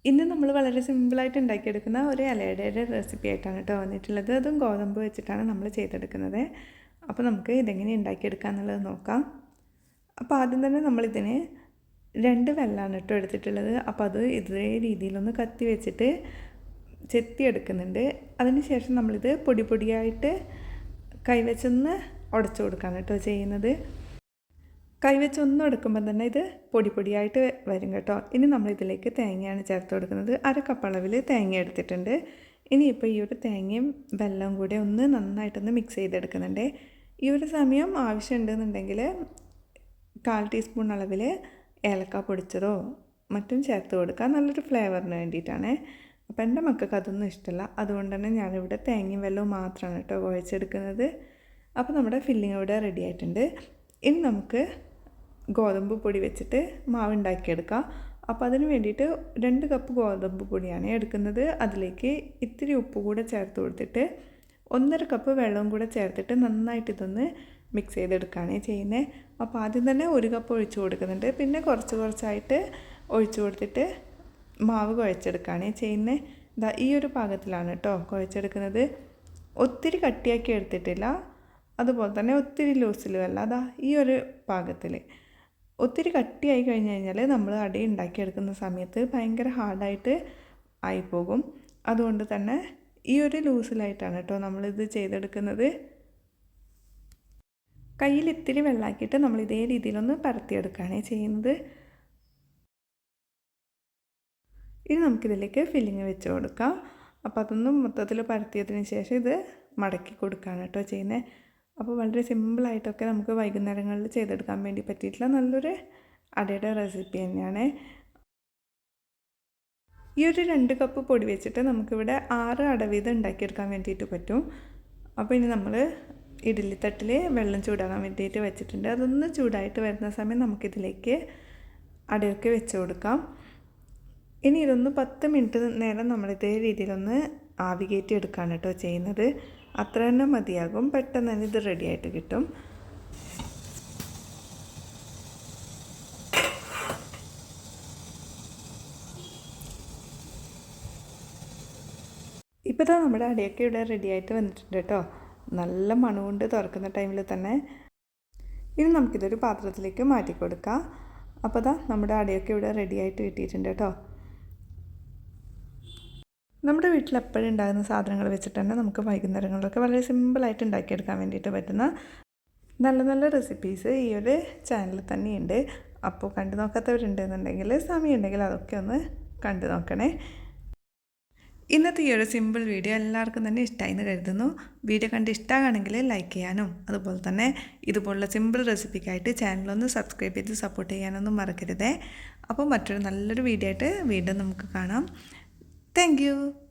ഇന്ന് നമ്മൾ വളരെ സിമ്പിളായിട്ട് ഉണ്ടാക്കിയെടുക്കുന്ന ഒരു ഇലയുടെ റെസിപ്പി ആയിട്ടാണ് കേട്ടോ വന്നിട്ടുള്ളത്. അതും ഗോതമ്പ് വെച്ചിട്ടാണ് നമ്മൾ ചെയ്തെടുക്കുന്നത്. അപ്പോൾ നമുക്ക് ഇതെങ്ങനെ ഉണ്ടാക്കിയെടുക്കുക എന്നുള്ളത് നോക്കാം. അപ്പോൾ ആദ്യം തന്നെ നമ്മളിതിന് 2 വെള്ളമാണ് കേട്ടോ എടുത്തിട്ടുള്ളത്. അപ്പോൾ അത് ഇതേ രീതിയിലൊന്ന് കത്തി വെച്ചിട്ട് ചെത്തിയെടുക്കുന്നുണ്ട്. അതിന് ശേഷം നമ്മളിത് പൊടി പൊടിയായിട്ട് കൈവച്ചൊന്ന് ഉടച്ചു കൊടുക്കുകയാണ് കേട്ടോ ചെയ്യുന്നത്. കൈവച്ച് ഒന്നും എടുക്കുമ്പോൾ തന്നെ ഇത് പൊടി പൊടിയായിട്ട് വരും കേട്ടോ. ഇനി നമ്മളിതിലേക്ക് തേങ്ങയാണ് ചേർത്ത് കൊടുക്കുന്നത്. 1/2 കപ്പ് അളവിൽ തേങ്ങ എടുത്തിട്ടുണ്ട്. ഇനിയിപ്പോൾ ഈ ഒരു തേങ്ങയും വെല്ലവും കൂടെ ഒന്ന് നന്നായിട്ടൊന്ന് മിക്സ് ചെയ്തെടുക്കുന്നുണ്ട്. ഈ ഒരു സമയം ആവശ്യമുണ്ടെന്നുണ്ടെങ്കിൽ 1/4 ടീസ്പൂൺ അളവിൽ ഏലക്ക പൊടിച്ചതോ മറ്റും ചേർത്ത് കൊടുക്കുക. നല്ലൊരു ഫ്ലേവറിന് വേണ്ടിയിട്ടാണ്. അപ്പോൾ എൻ്റെ മക്കൾക്ക് അതൊന്നും ഇഷ്ടമല്ല. അതുകൊണ്ട് തന്നെ ഞാനിവിടെ തേങ്ങയും വെല്ലവും മാത്രമാണ് കേട്ടോ കുഴച്ചെടുക്കുന്നത്. അപ്പോൾ നമ്മുടെ ഫില്ലിംഗ് ഇവിടെ റെഡി ആയിട്ടുണ്ട്. ഇനി നമുക്ക് ഗോതമ്പ് പൊടി വെച്ചിട്ട് മാവ് ഉണ്ടാക്കിയെടുക്കാം. അപ്പോൾ അതിന് വേണ്ടിയിട്ട് 2 കപ്പ് ഗോതമ്പ് പൊടിയാണ് എടുക്കുന്നത്. അതിലേക്ക് ഇത്തിരി ഉപ്പ് കൂടെ ചേർത്ത് കൊടുത്തിട്ട് 1/2 കപ്പ് വെള്ളവും കൂടെ ചേർത്തിട്ട് നന്നായിട്ട് ഇതൊന്ന് മിക്സ് ചെയ്തെടുക്കുകയാണ് ചെയ്യുന്നത്. അപ്പോൾ ആദ്യം തന്നെ 1 കപ്പ് ഒഴിച്ച് കൊടുക്കുന്നുണ്ട്. പിന്നെ കുറച്ചായിട്ട് ഒഴിച്ച് കൊടുത്തിട്ട് മാവ് കുഴച്ചെടുക്കുകയാണ് ചെയ്യുന്നത്. ഇതാ ഈ ഒരു പാകത്തിലാണ് കേട്ടോ കുഴച്ചെടുക്കുന്നത്. ഒത്തിരി കട്ടിയാക്കി എടുത്തിട്ടില്ല, അതുപോലെ തന്നെ ഒത്തിരി ലൂസിലുമല്ല. അതാ ഈ ഒരു പാകത്തിൽ. ഒത്തിരി കട്ടിയായി കഴിഞ്ഞ് കഴിഞ്ഞാൽ നമ്മൾ അട ഉണ്ടാക്കിയെടുക്കുന്ന സമയത്ത് ഭയങ്കര ഹാർഡായിട്ട് ആയിപ്പോകും. അതുകൊണ്ട് തന്നെ ഈ ഒരു ലൂസിലായിട്ടാണ് കേട്ടോ നമ്മളിത് ചെയ്തെടുക്കുന്നത്. കയ്യിൽ ഇത്തിരി വെള്ളമാക്കിയിട്ട് നമ്മൾ ഇതേ രീതിയിലൊന്ന് പരത്തിയെടുക്കുകയാണ് ചെയ്യുന്നത്. ഇനി നമുക്കിതിലേക്ക് ഫില്ലിങ് വെച്ച് കൊടുക്കാം. അപ്പോൾ അതൊന്ന് മൊത്തത്തിൽ പരത്തിയതിന് ശേഷം ഇത് മടക്കി കൊടുക്കുകയാണ് കേട്ടോ ചെയ്യുന്നത്. അപ്പോൾ വളരെ സിമ്പിളായിട്ടൊക്കെ നമുക്ക് വൈകുന്നേരങ്ങളിൽ ചെയ്തെടുക്കാൻ വേണ്ടി പറ്റിയിട്ടുള്ള നല്ലൊരു അടയുടെ റെസിപ്പി തന്നെയാണ്. ഈ ഒരു 2 കപ്പ് പൊടി വെച്ചിട്ട് നമുക്കിവിടെ 6 അട വീതം ഉണ്ടാക്കിയെടുക്കാൻ വേണ്ടിയിട്ട് പറ്റും. അപ്പോൾ ഇനി നമ്മൾ ഇഡ്ഡലിത്തട്ടിൽ വെള്ളം ചൂടാകാൻ വേണ്ടിയിട്ട് വെച്ചിട്ടുണ്ട്. അതൊന്ന് ചൂടായിട്ട് വരുന്ന സമയം നമുക്കിതിലേക്ക് അടയൊക്കെ വെച്ച് കൊടുക്കാം. ഇനി ഇതൊന്ന് 10 മിനിറ്റ് നേരം നമ്മളിതേ രീതിയിലൊന്ന് ആവി കയറ്റി എടുക്കുകയാണ് കേട്ടോ ചെയ്യുന്നത്. അത്ര തന്നെ മതിയാകും. പെട്ടെന്ന് തന്നെ ഇത് റെഡിയായിട്ട് കിട്ടും. ഇപ്പോൾ ഇതാ നമ്മുടെ അടയൊക്കെ ഇവിടെ റെഡിയായിട്ട് വന്നിട്ടുണ്ട് കേട്ടോ. നല്ല മണമുണ്ട് തുറക്കുന്ന ടൈമിൽ തന്നെ. ഇനി നമുക്കിതൊരു പാത്രത്തിലേക്ക് മാറ്റി കൊടുക്കാം. അപ്പോൾ ഇതാ നമ്മുടെ അടയൊക്കെ ഇവിടെ റെഡിയായിട്ട് കിട്ടിയിട്ടുണ്ട് കേട്ടോ. നമ്മുടെ വീട്ടിൽ എപ്പോഴും ഉണ്ടാകുന്ന സാധനങ്ങൾ വെച്ചിട്ട് തന്നെ നമുക്ക് വൈകുന്നേരങ്ങളിലൊക്കെ വളരെ സിമ്പിളായിട്ട് ഉണ്ടാക്കിയെടുക്കാൻ വേണ്ടിയിട്ട് പറ്റുന്ന നല്ല നല്ല റെസിപ്പീസ് ഈ ഒരു ചാനലിൽ തന്നെയുണ്ട്. അപ്പോൾ കണ്ടു നോക്കാത്തവരുണ്ടെന്നുണ്ടെങ്കിൽ സമയമുണ്ടെങ്കിൽ അതൊക്കെ ഒന്ന് കണ്ടു നോക്കണേ. ഇന്നത്തെ ഈ ഒരു സിമ്പിൾ വീഡിയോ എല്ലാവർക്കും തന്നെ ഇഷ്ടമായി എന്ന് കരുതുന്നു. വീഡിയോ കണ്ട് ഇഷ്ടമാണെങ്കിൽ ലൈക്ക് ചെയ്യാനും അതുപോലെ തന്നെ ഇതുപോലുള്ള സിമ്പിൾ റെസിപ്പിക്കായിട്ട് ചാനലൊന്ന് സബ്സ്ക്രൈബ് ചെയ്ത് സപ്പോർട്ട് ചെയ്യാനൊന്നും മറക്കരുതേ. അപ്പോൾ മറ്റൊരു നല്ലൊരു വീഡിയോ ആയിട്ട് വീണ്ടും നമുക്ക് കാണാം. Thank you.